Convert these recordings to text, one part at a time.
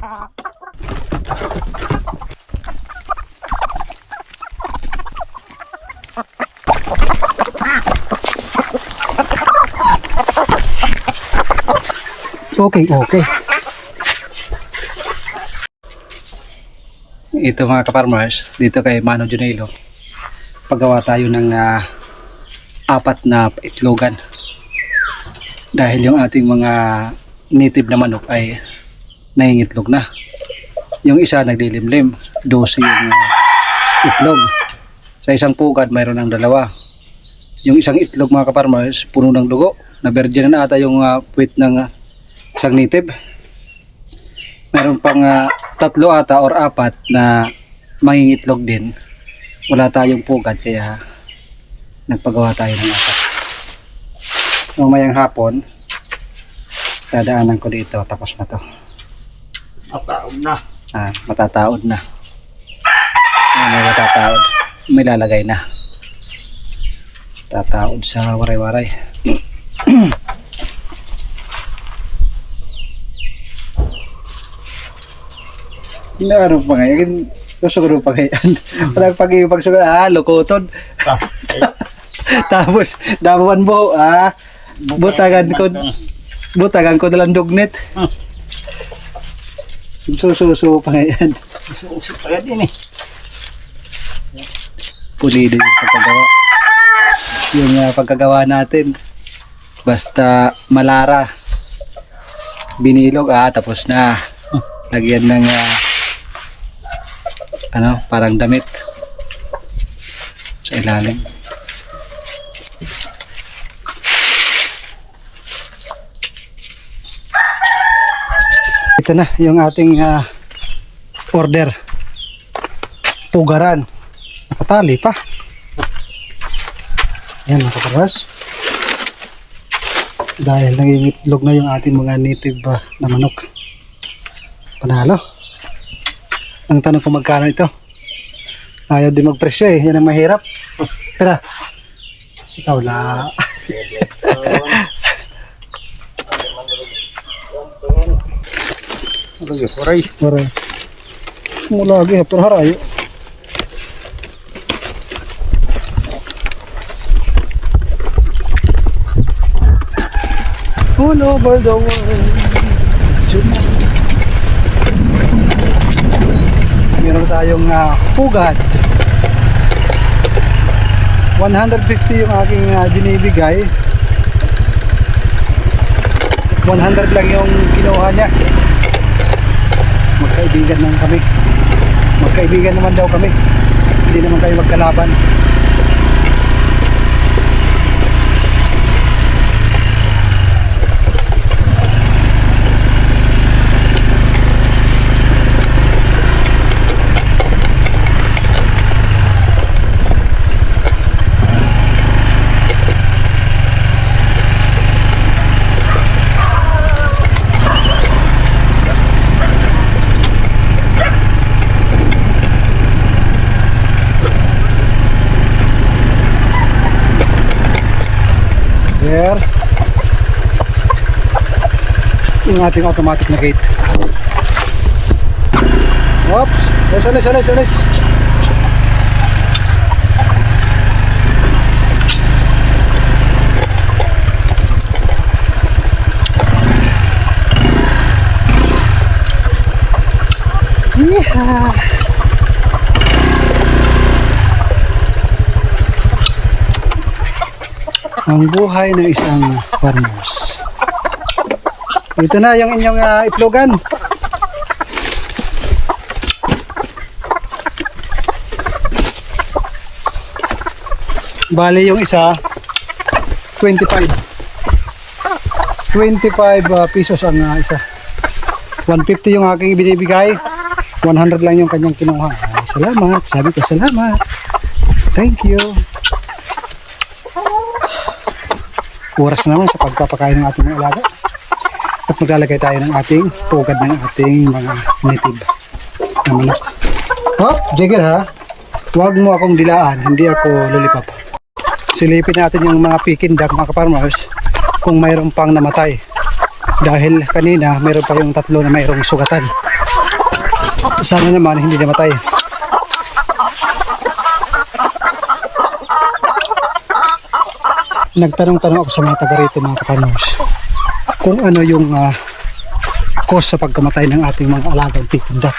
Okay, okay. Ito mga ka-farmers, dito kay Mano Junelo, paggawa tayo ng 4 na itlogan. Dahil yung ating mga native na manok ay nangingitlog na. Yung isa naglilimlim, 12 yung itlog. Sa isang pugad mayroon ng 2. Yung isang itlog mga ka-farmers, puno ng dugo. Na virgin na ata yung puwit ng isang native. Meron pang 3 ata or 4 na mangingitlog din. Wala tayong pugad kaya nagpagawa tayo ng 4. Mamayang hapon dadaanan ko dito, tapos na to. Matataod na. Matataod na. May matataod. May lalagay na. Tataod sa waray-waray. Naano pa ngayon? Susuguro pa ngayon. Walang pag-ipagsugo. Lukoton. Tapos, damuan mo. Butagan ko dalang dugnet. Sususo pa ngayon. Suso pa din eh. Pulido yung pagkagawa. Yung pagkagawa natin. Basta malara. Binilog. Tapos na. Lagyan ng parang damit sa ilalim. Ito na yung ating order. Pugaran. Nakatali pa. Yan mga kapatid. Dahil nangingitlog na yung ating mga native na manok. Panalo. Ang tanong kung magkano ito. Ayaw din magpresyo eh. Yan ang mahirap. Pero ikaw la. Oray. Mula lagi pero harayo. All over the world. Meron tayong pugad. 150 yung aking binibigay. 100 lang yung kinuha niya. Magkaibigan naman kami. Magkaibigan naman daw kami. Hindi naman kayo magkalaban. There. Yung ating automatic na gate. Oops. Alis. Yeehaw. Ang buhay ng isang farmers. Ito na yung inyong itlogan. Bali yung isa 25 pesos ang isa. 150 yung aking binibigay. 100 lang yung kanyang kinuha. Salamat. Sabi ko salamat. Thank you. Oras naman sa pagpapakain ng ating mga alaga. At maglalagay tayo ng ating pugad ng ating mga native na manok. Hop, Jigger ha. Huwag mo akong dilaan, hindi ako lulipap. Silipin natin yung mga peking duck mga farmers kung mayroon pang namatay. Dahil kanina mayroon pa yung 3 na mayroong sugatan. Sana naman hindi namatay. Nagtanong-tanong ako sa mga taga rito, mga kapanors, kung ano yung cause sa pagkamatay ng ating mga alagang Peking duck.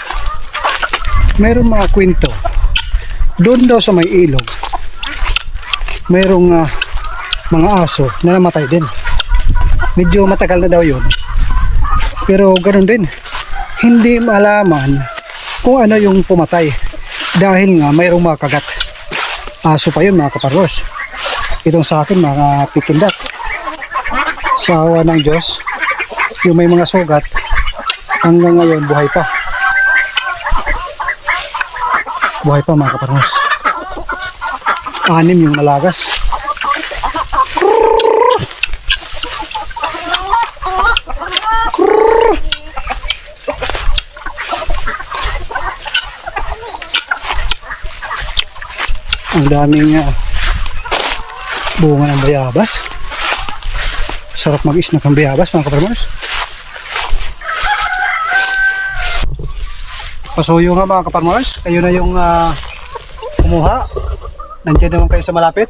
Mayroong mga kwento doon daw sa may ilog, mayroong mga aso na namatay din. Medyo matagal na daw yun, pero ganoon din, hindi malaman kung ano yung pumatay dahil nga mayroong mga kagat. Aso pa yun, mga kaparros. Itong sa akin, mga Peking duck, sa awa ng Diyos, yung may mga sugat hanggang ngayon buhay pa. Buhay pa, mga kaparros. 6 yung nalagas. Ang daming bunga ng bayabas. Sarap mag-snack ng bayabas, mga kaparmers. Pasuyo nga, mga kaparmers. Kayo na yung kumuha. Nandiyan naman kayo sa malapit.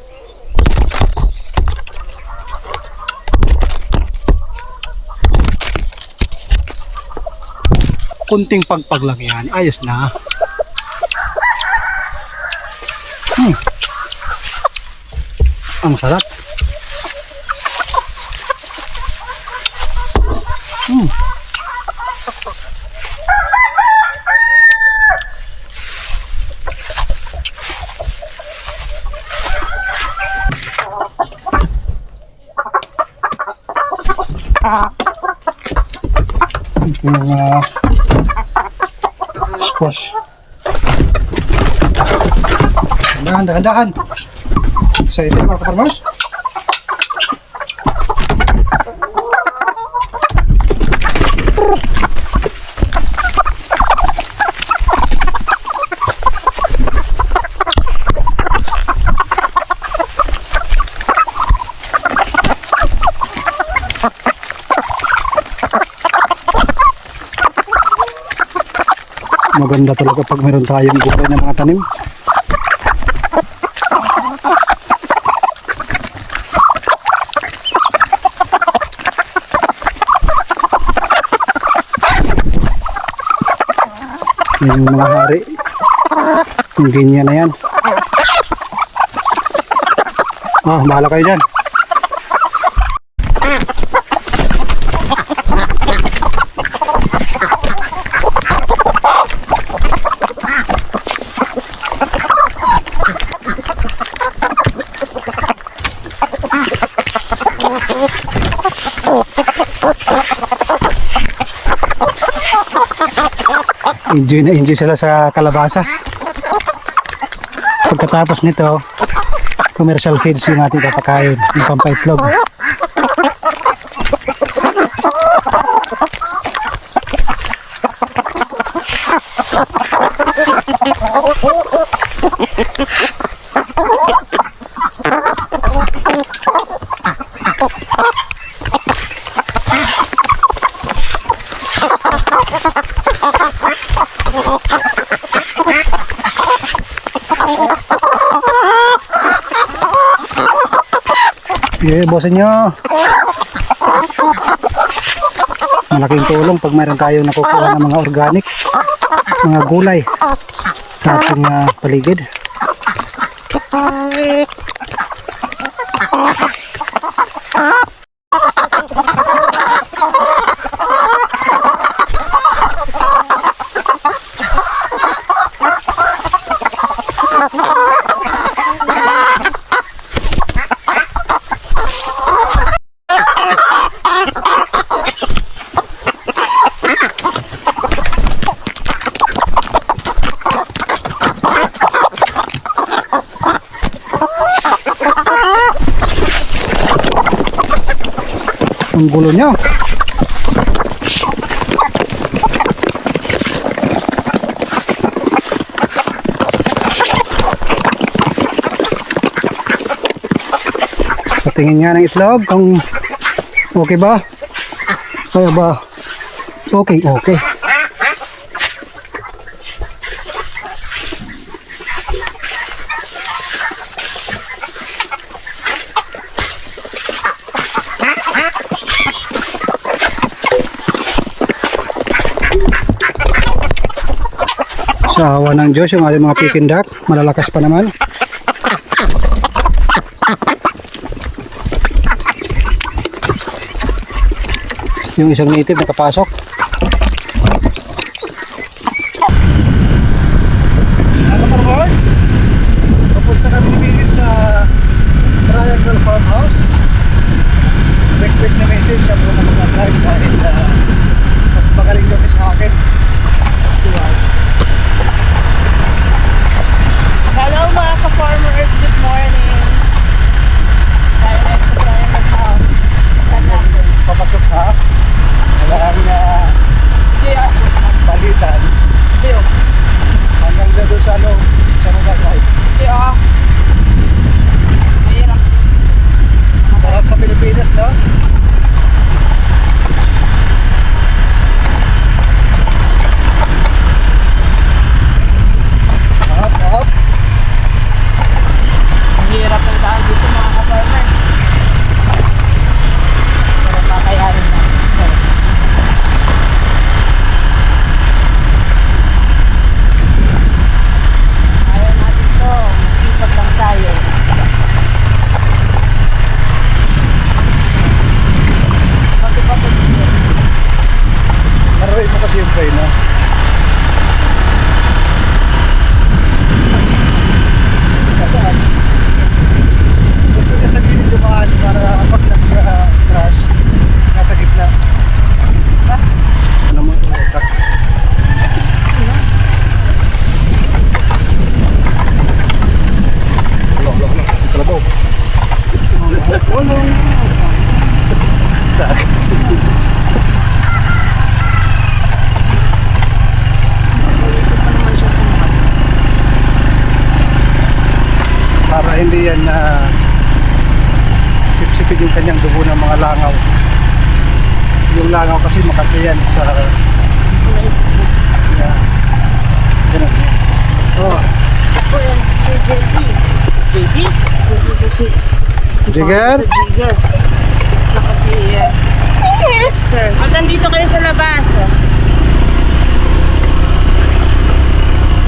Kunting pagpag lang yan, ayos na. Ang sarap. Ito yung squash. Dahan-dahan. Excited, mga kaparmers. Maganda talaga pag meron tayong gulay ng mga tanim. Yung mga hari, yung ganyan na yan. Bahala kayo dyan. Enjoy na enjoy sila sa kalabasa. Pagkatapos nito, commercial feeds yung ating papakain, yung pampaitlog. Bosin nyo. Malaking tulong pag mayroon tayong nakukuha ng mga organic, mga gulay sa ating paligid. Ang gulo niya. Patingin nga ng itlog kung okay ba. Kaya ba? Okay. Sa awa ng Diyos, yung ating mga Peking duck, malalakas pa naman. Yung isang native nakapasok. Ano pa boys? Papunta kami ni Miguel sa Triangle Farmhouse. Request na message siya po na mag-apply dahil mas magaling kami sa akin. Diba? Hello mga ka-farmers, good morning. Tayo na sa Triangle House. Papasok ha? Wala na balitan. Hanggang doon sa ano, sa mga drive. Mahirap. Sarap sa Pilipinas, no? Hop. Mahirap ang daan dito mga ka-farmers. Pero kakayanin na. Sorry. Ayaw natin to. Masipag lang tayo. Pati-pati dito. Maroon mo kasi yung train, no? Gusto niya sa gilid dumaan para pag nag-crash, nasa gitna. Ano mo ito? Kalabaw. Dito pa naman siya sumakat. Para hindi yan sipsipin yung kanyang dugo ng mga langaw. Yung langaw kasi makati yan sa ganun. Oh, Ako yan si Sir JB. JB? JB ko si... Jigger? Jigger. Saka si Webster. At nandito kayo sa labas.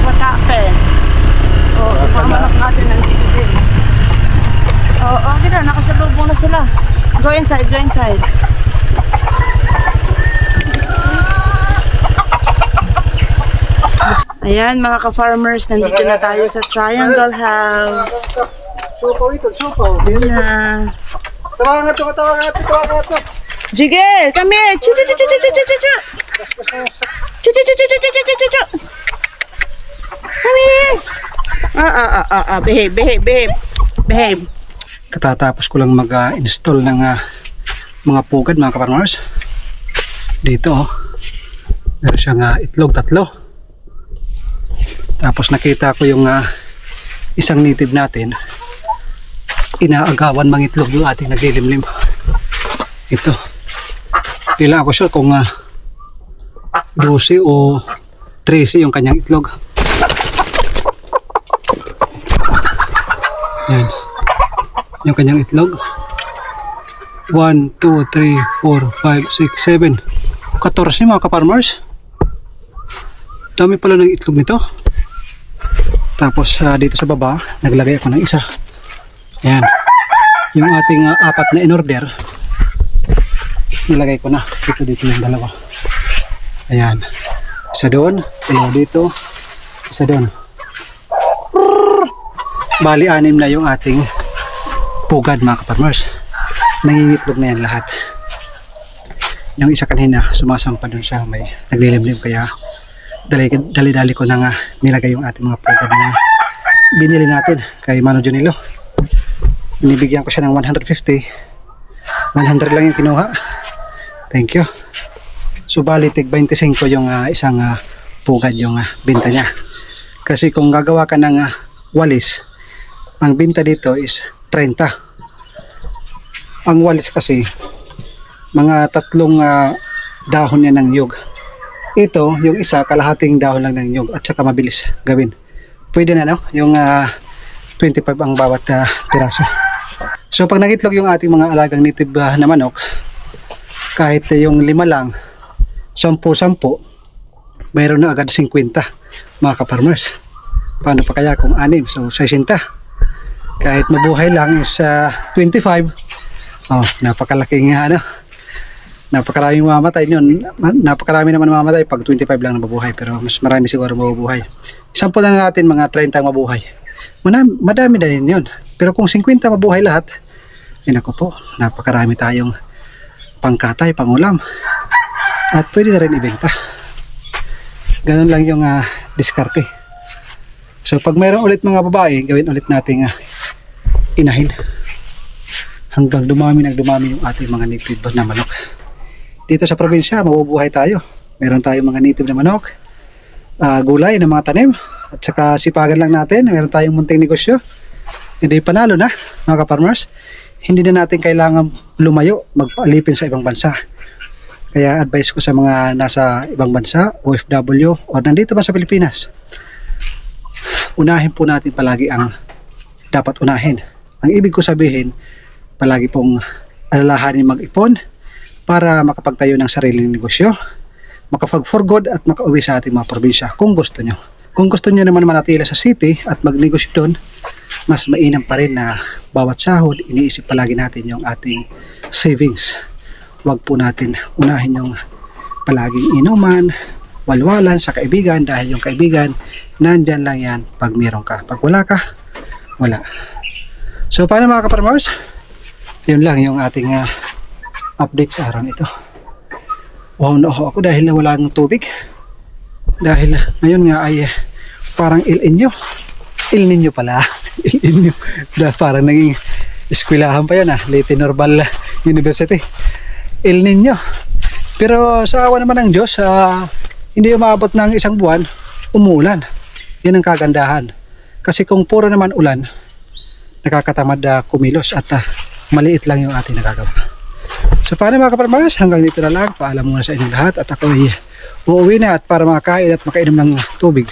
What happened? Oh, yung mga manok natin nandito din. Oo, kita, nakasalubong na sila. Go inside, go inside. Ayan mga ka-farmers, nandito na tayo sa Triangle House. Supaw ito, supaw. Ayan na. Tawa nga ito. Jigger, come here. Chu chu chu chu chu chu chu chu. Chu chu chu chu chu chu chu chu chu. Come here. Behave. Katatapos ko lang mag-install ng mga pugad mga ka-farmers. Dito oh. Meron siyang itlog 3. Tapos nakita ko yung isang native natin. Inaagawan mangitlog yung ating naglilimlim. Ito. Di lang ako sure kung 12 o 13 yung kanyang itlog. Yan. Yung kanyang itlog. 1, 2, 3, 4, 5, 6, 7. 14 mga ka-farmers. Dami pala ng itlog nito. Tapos dito sa baba, naglagay ako ng isa. Yan. Yung ating 4 na in-order, nilagay ko na. Dito yung 2. Ayan. Isa doon. Dalawa dito. Isa doon. Bali 6 na yung ating pugad mga ka-farmers. Nangingitlog na yan lahat. Yung isa kanina, sumasampa doon siya. May naglilimlim kaya dali-dali ko na nga nilagay yung ating mga pugad na binili natin kay Mano Junilo. Binibigyan ko siya ng 150. 100 lang yung kinuha. Thank you. So bali tig 25 yung isang pugad yung binta niya. Kasi kung gagawa ka ng walis, ang binta dito is 30. Ang walis kasi mga 3 dahon niya ng nyug. Ito, yung isa, kalahating dahon lang ng nyug at saka mabilis gawin. Pwede na, no? Yung 25 ang bawat piraso. So, pag nagitlog yung ating mga alagang native na manok, kahit yung 5 lang, 10-10, mayroon na agad 50 mga ka-farmers. Paano pa kaya kung 6? So 60. Kahit mabuhay lang is 25. Oh, napakalaking napakaraming mamatay yun. Napakarami naman mamatay pag 25 lang nabubuhay, pero mas marami siguro mabubuhay. Sample na natin mga 30 mabuhay. Madami na rin yun. Pero kung 50 mabuhay lahat, ay naku po, napakarami tayong pangkatay, pangulam. At pwede na rin ibenta. Ganun lang yung diskarte. So pag mayroon ulit mga babae, gawin ulit nating inahin. Hanggang dumami yung ating mga native na manok. Dito sa probinsya, mabubuhay tayo. Meron tayong mga native na manok, gulay na mga tanim, at saka sipagan lang natin. Meron tayong munting negosyo. Hindi panalo na mga ka-farmers. Hindi na natin kailangan lumayo, magpaalipin sa ibang bansa. Kaya advice ko sa mga nasa ibang bansa, OFW, o nandito ba sa Pilipinas, unahin po natin palagi ang dapat unahin. Ang ibig ko sabihin, palagi pong alalahanin mag-ipon para makapagtayo ng sariling negosyo, makapag-for good at makauwi sa ating mga probinsya kung gusto nyo. Kung gusto nyo naman manatili sa city at magnegosyo doon, mas mainam pa rin na bawat sahod, iniisip palagi natin yung ating savings. Huwag po natin unahin yung palaging inuman, walwalan sa kaibigan, dahil yung kaibigan, nandyan lang yan pag meron ka. Pag wala ka, wala. So paano mga ka-farmers? Yun lang yung ating update sa araw nito. Wow na ako dahil nawala ng tubig. Dahil ngayon nga ay parang El Niño pala. El Niño. Parang naging eskwelahan pa yun Leyte Normal University. El Niño. Pero sa awa naman ng Diyos, hindi umabot ng isang buwan, umuulan. Yan ang kagandahan. Kasi kung puro naman ulan, nakakatamad kumilos at maliit lang yung ating nagagawa. So paano mga ka-farmers, hanggang dito na lang. Paalam muna sa inyong lahat at ako ay uuwi na at para makakain at makainom ng tubig.